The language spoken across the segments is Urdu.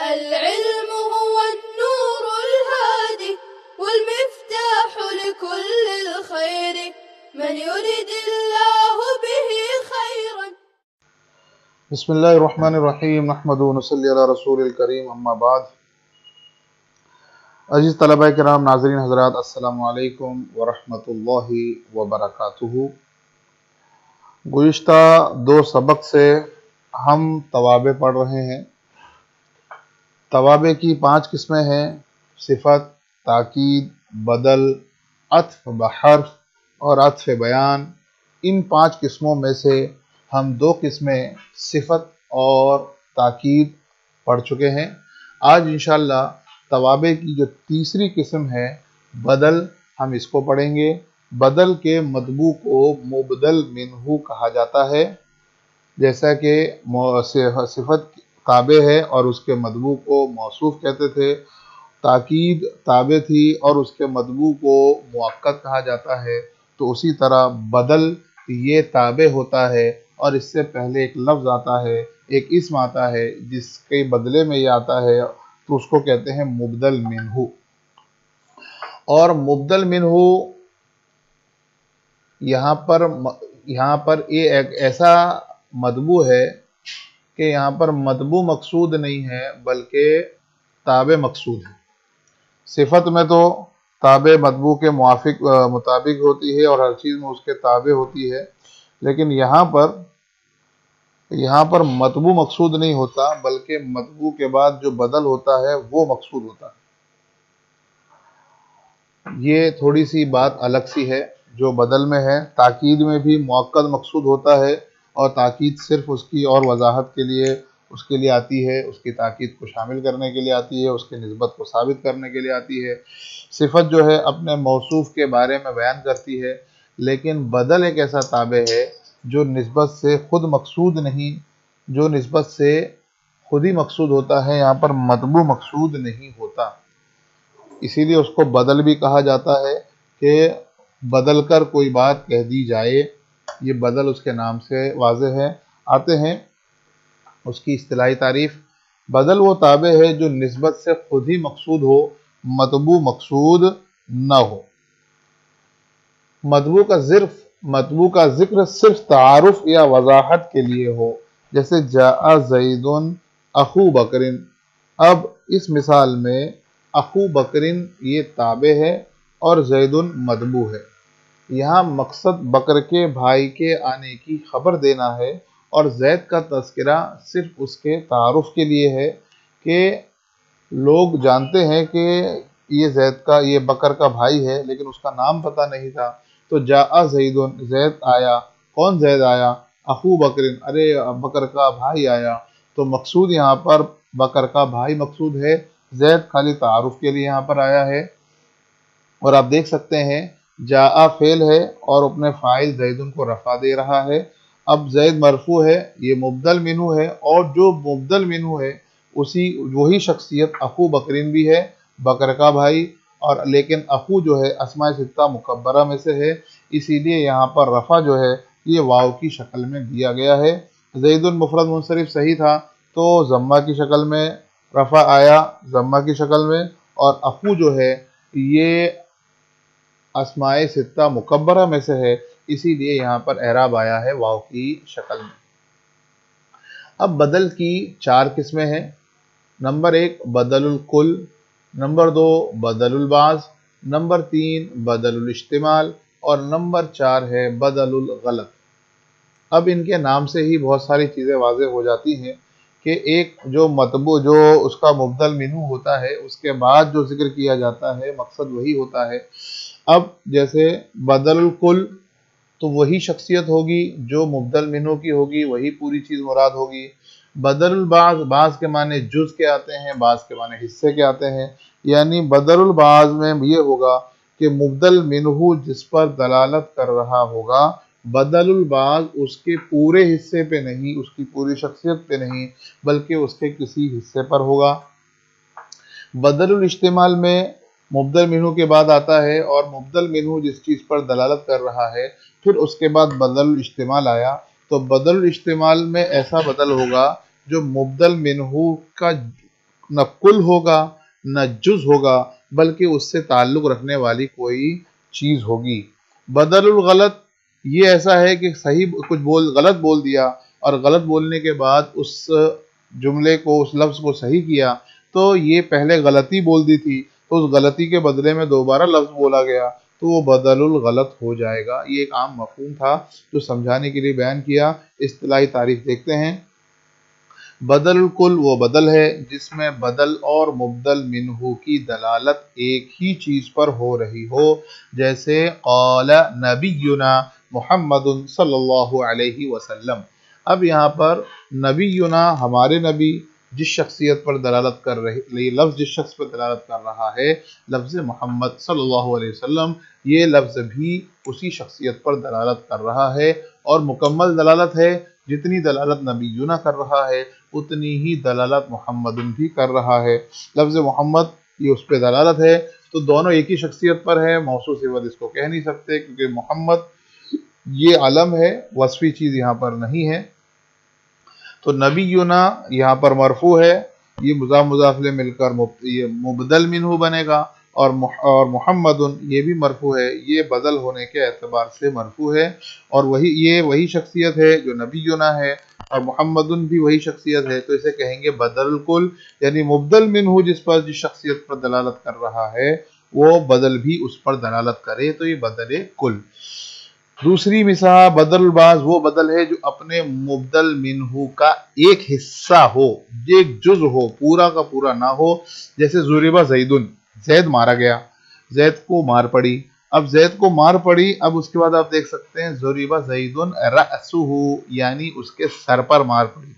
العلم هو النور الهادي والمفتاح لكل الخير من يريد الله به خيرا. بسم اللہ الرحمن الرحیم نحمدہ ونصلی علی رسول الکریم اما بعد. عزیز طلبہ کرام، ناظرین حضرات، السلام علیکم ورحمۃ اللہ وبرکاتہ. گزشتہ 2 سبق سے ہم توابع پڑھ رہے ہیں. توابع کی 5 قسمیں ہیں: صفت، تاکید، بدل، عطف بحرف اور عطف بیان. ان 5 قسموں میں سے ہم 2 قسمیں صفت اور تاکید پڑھ چکے ہیں. آج انشاءاللہ توابع کی جو تیسری قسم ہے بدل، ہم اس کو پڑھیں گے. بدل کے مطبوع کو مبدل منہ کہا جاتا ہے. جیسا کہ صفت تابع ہے اور اس کے مطبوع کو موصوف کہتے تھے، تاکید تابع تھی اور اس کے مطبوع کو مؤکد کہا جاتا ہے، تو اسی طرح بدل یہ تابع ہوتا ہے اور اس سے پہلے ایک لفظ آتا ہے، ایک اسم آتا ہے جس کے بدلے میں یہ آتا ہے، تو اس کو کہتے ہیں مبدل منہ. اور مبدل منہ یہاں پر یہ ایک ایسا مطبوع ہے کہ یہاں پر مطبوع مقصود نہیں ہے بلکہ تابع مقصود ہے. صفت میں تو تابع مطبوع کے مطابق ہوتی ہے اور ہر چیز میں اس کے تابع ہوتی ہے، لیکن یہاں پر مطبوع مقصود نہیں ہوتا بلکہ مطبوع کے بعد جو بدل ہوتا ہے وہ مقصود ہوتا ہے. یہ تھوڑی سی بات الگ سی ہے جو بدل میں ہے. تاکید میں بھی مؤکد مقصود ہوتا ہے اور تاکید صرف اس کی اور وضاحت کے لیے آتی ہے، اس کی تاکید کو شامل کرنے کے لیے آتی ہے، اس کی نسبت کو ثابت کرنے کے لیے آتی ہے. صفت جو ہے اپنے موصوف کے بارے میں بیان کرتی ہے، لیکن بدل ایک ایسا تابع ہے جو نسبت سے خود مقصود نہیں، جو نسبت سے خود ہی مقصود ہوتا ہے، یہاں پر مطبوع مقصود نہیں ہوتا. اسی لیے اس کو بدل بھی کہا جاتا ہے کہ بدل کر کوئی بات کہہ دی جائے. یہ بدل اس کے نام سے واضح ہے. آتے ہیں اس کی اصطلاحی تعریف. بدل وہ تابع ہے جو نسبت سے خود ہی مقصود ہو، مطبوع مقصود نہ ہو. مطبوع کا ذکر صرف تعارف یا وضاحت کے لیے ہو، جیسے جاء زید اخو بکرن. اب اس مثال میں اخو بکرن یہ تابع ہے اور زید مطبوع ہے. یہاں مقصد بکر کے بھائی کے آنے کی خبر دینا ہے اور زید کا تذکرہ صرف اس کے تعارف کے لیے ہے کہ لوگ جانتے ہیں کہ یہ بکر کا بھائی ہے، لیکن اس کا نام پتہ نہیں تھا. تو جاء زید، زید آیا. کون زید آیا؟ اخو بکرن، ارے بکر کا بھائی آیا. تو مقصود یہاں پر بکر کا بھائی مقصود ہے، زید خالی تعارف کے لیے یہاں پر آیا ہے. اور آپ دیکھ سکتے ہیں جاء فعل ہے اور اپنے فاعل زیدن کو رفع دے رہا ہے. اب زید مرفوع ہے، یہ مبدل منہ ہے، اور جو مبدل منہ ہے وہی شخصیت اخو بکرین بھی ہے، بکر کا بھائی. اور لیکن اخو جو ہے اسماء ستہ مکبرہ میں سے ہے، اسی لیے یہاں پر رفع جو ہے یہ واو کی شکل میں دیا گیا ہے. زید مفرد منصرف صحیح تھا تو ضمہ کی شکل میں رفع آیا، ضمہ کی شکل میں. اور اخو جو ہے یہ اسماء ستہ مکبرہ میں سے ہے، اسی لیے یہاں پر اعراب آیا ہے واو کی شکل میں. اب بدل کی 4 قسمیں ہیں. نمبر 1 بدل الکل، نمبر 2 بدل البعض، نمبر 3 بدل الاجتمال اور نمبر 4 ہے بدل الغلط. اب ان کے نام سے ہی بہت ساری چیزیں واضح ہو جاتی ہیں کہ ایک جو مطبوع جو اس کا مبدل منہ ہوتا ہے اس کے بعد جو ذکر کیا جاتا ہے مقصد وہی ہوتا ہے. اب جیسے بدل الکل تو وہی شخصیت ہوگی جو مبدل منہ کی ہوگی، وہی پوری چیز مراد ہوگی. بدل البعض، بعض کے معنی جز کے آتے ہیں، بعض کے معنی حصے کے آتے ہیں. یعنی بدل البعض میں یہ ہوگا کہ مبدل منہ جس پر دلالت کر رہا ہوگا، بدل البعض اس کے پورے حصے پہ نہیں، اس کی پوری شخصیت پہ نہیں، بلکہ اس کے کسی حصے پر ہوگا. بدل الاجتمال میں مبدل منہ کے بعد آتا ہے اور مبدل منہ جس چیز پر دلالت کر رہا ہے، پھر اس کے بعد بدل الاجتمال آیا. تو بدل الاجتمال میں ایسا بدل ہوگا جو مبدل منہ کا نہ کل ہوگا نہ جز ہوگا، بلکہ اس سے تعلق رکھنے والی کوئی چیز ہوگی۔ بدل الغلط یہ ایسا ہے کہ صحیح کچھ غلط بول دیا اور غلط بولنے کے بعد اس جملے کو، اس لفظ کو صحیح کیا، تو یہ پہلے غلطی بول دی تھی تو اس غلطی کے بدلے میں دوبارہ لفظ بولا گیا تو وہ بدل الغلط ہو جائے گا۔ یہ ایک عام مفہوم تھا جو سمجھانے کے لیے بیان کیا۔ اصطلاحی تعریف دیکھتے ہیں۔ بدل الکل وہ بدل ہے جس میں بدل اور مبدل منہ کی دلالت ایک ہی چیز پر ہو رہی ہو، جیسے قال نبینا محمد صلی اللہ علیہ وسلم۔ اب یہاں پر نبینا ہمارے نبی جس شخصیت پر دلالت کر رہی، لفظ جس شخص پر دلالت کر رہا ہے لفظ محمد صلی اللہ علیہ وسلم، یہ لفظ بھی اسی شخصیت پر دلالت کر رہا ہے اور مکمل دلالت ہے۔ جتنی دلالت نبینا کر رہا ہے اتنی ہی دلالت محمد بھی کر رہا ہے۔ لفظ محمد یہ اس پہ دلالت ہے تو دونوں ایک ہی شخصیت پر ہے، موصوف صفت اس کو کہہ نہیں سکتے کیونکہ محمد یہ علم ہے، وصفی چیز یہاں پر نہیں ہے۔ تو نبینا یہاں پر مرفوع ہے، یہ مضاف مضاف الیہ مل کر یہ مبدل منہ بنے گا، اور محمد یہ بھی مرفوع ہے، یہ بدل ہونے کے اعتبار سے مرفوع ہے، اور یہ وہی شخصیت ہے جو نبینا ہے، اور محمد بھی وہی شخصیت ہے، تو اسے کہیں گے بدل الکل، یعنی مبدل منہ جس شخصیت پر دلالت کر رہا ہے وہ بدل بھی اس پر دلالت کرے تو یہ بدل کل۔ دوسری مثال بدل البعض وہ بدل ہے جو اپنے مبدل منہ کا ایک حصہ ہو، ایک جز ہو، پورا کا پورا نہ ہو، جیسے ضرب زیدن، زید مارا گیا، زید کو مار پڑی۔ اب زید کو مار پڑی، اب اس کے بعد آپ دیکھ سکتے ہیں ضرب زیدن رأسہ، یعنی اس کے سر پر مار پڑی۔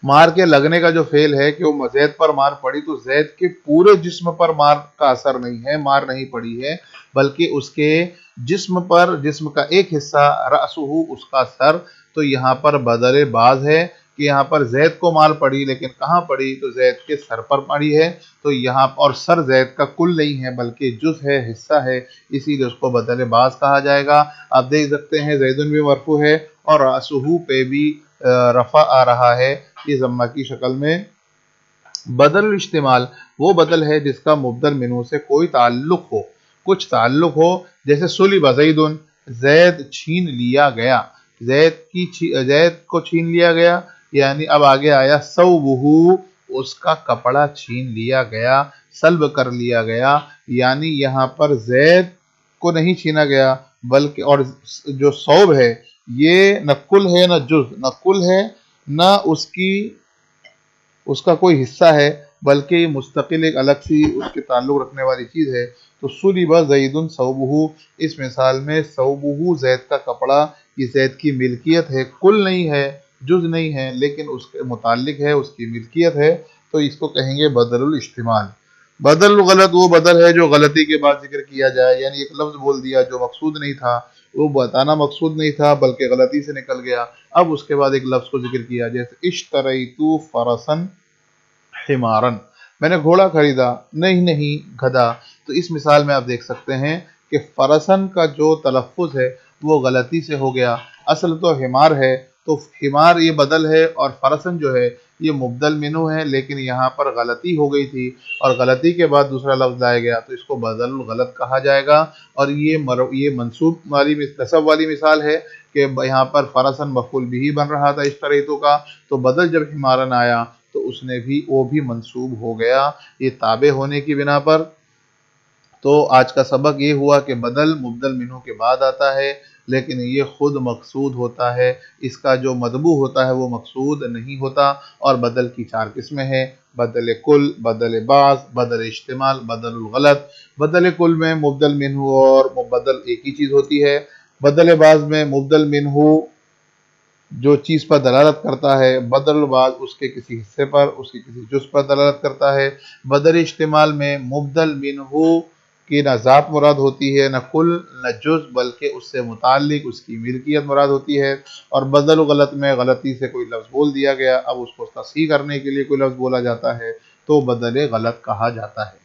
مار کے لگنے کا جو فعل ہے کہ وہ زید پر مار پڑی تو زید کے پورے جسم پر مار کا اثر نہیں ہے، مار نہیں پڑی ہے، بلکہ اس کے جسم پر، جسم کا ایک حصہ رأسہ اس کا سر، تو یہاں پر بدل بعض ہے کہ یہاں پر زید کو مار پڑی لیکن کہاں پڑی تو زید کے سر پر پڑی ہے، تو یہاں اور سر زید کا کل نہیں ہے بلکہ جز ہے، حصہ ہے، اسی لیے اس کو بدل بعض کہا جائے گا۔ آپ دیکھ سکتے ہیں زیدن بھی مرفوع ہے اور رأسہ پہ بھی رفع آ رہا ہے، یہ ضمہ کی شکل میں۔ بدل الاجتمال وہ بدل ہے جس کا مبدل منہ سے کوئی تعلق ہو، کچھ تعلق ہو، جیسے سلب زیدن، زید چھین لیا گیا، زید کو چھین لیا گیا، یعنی اب آگے آیا ثوبہ، اس کا کپڑا چھین لیا گیا، سلب کر لیا گیا، یعنی یہاں پر زید کو نہیں چھینا گیا بلکہ، اور جو ثوب ہے یہ نہ کل ہے نہ جز، نہ کل ہے نہ اس کا کوئی حصہ ہے بلکہ یہ مستقل ایک الگ سی اس کے تعلق رکھنے والی چیز ہے۔ تو سلب زید ثوبہ، اس مثال میں ثوبہ زید کا کپڑا یہ زید کی ملکیت ہے، کل نہیں ہے، جز نہیں ہے، لیکن اس کے متعلق ہے، اس کی ملکیت ہے، تو اس کو کہیں گے بدل الاجتمال۔ بدل غلط وہ بدل ہے جو غلطی کے بعد ذکر کیا جائے، یعنی ایک لفظ بول دیا جو مقصود نہیں تھا، وہ بتانا مقصود نہیں تھا بلکہ غلطی سے نکل گیا، اب اس کے بعد ایک لفظ کو ذکر کیا، جیسے اشتریت فرسا حمارا، میں نے گھوڑا خریدا، نہیں گدھا۔ تو اس مثال میں آپ دیکھ سکتے ہیں کہ فرسن کا جو تلفظ ہے وہ غلطی سے ہو گیا، اصل تو حمار ہے، تو حمار یہ بدل ہے اور فرسن جو ہے یہ مبدل منہ ہے، لیکن یہاں پر غلطی ہو گئی تھی اور غلطی کے بعد دوسرا لفظ لایا گیا تو اس کو بدل غلط کہا جائے گا، اور یہ منصوب والی نصب والی مثال ہے کہ یہاں پر فرسن مفعول بھی بن رہا تھا اشتریتو کا، تو بدل جب حمارن آیا تو اس نے بھی وہ بھی منصوب ہو گیا، یہ تابع ہونے کی بنا پر۔ تو آج کا سبق یہ ہوا کہ بدل مبدل منہ کے بعد آتا ہے لیکن یہ خود مقصود ہوتا ہے، اس کا جو مطبوع ہوتا ہے وہ مقصود نہیں ہوتا، اور بدل کی 4 قسمیں ہیں: بدل کل، بدل بعض، بدل اجتمال، بدل الغلط۔ بدل کل میں مبدل منہ اور مبدل ایک ہی چیز ہوتی ہے، بدل بعض میں مبدل منہ جو چیز پر دلالت کرتا ہے، بدل البعض اس کے کسی حصے پر، اس کے کسی جز پر دلالت کرتا ہے۔ بدل اجتمال میں مبدل منہ کی نہ ذات مراد ہوتی ہے، نہ کل نہ جز، بلکہ اس سے متعلق اس کی ملکیت مراد ہوتی ہے۔ اور بدل غلط میں غلطی سے کوئی لفظ بول دیا گیا، اب اس کو تصحیح کرنے کے لیے کوئی لفظ بولا جاتا ہے تو بدل غلط کہا جاتا ہے۔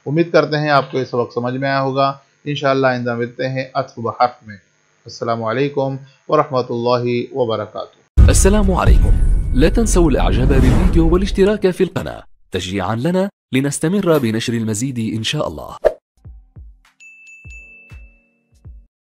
امید کرتے ہیں آپ کو یہ سبق سمجھ میں آیا ہوگا، انشاءاللہ آئندہ ملتے ہیں عطف بحرف میں۔ السلام علیکم ورحمۃ اللہ وبرکاتہ۔ السلام عليكم، لا تنسوا الاعجاب بالفيديو والاشتراك في القناة. تشجيعا لنا لنستمر بنشر المزيد إن شاء الله.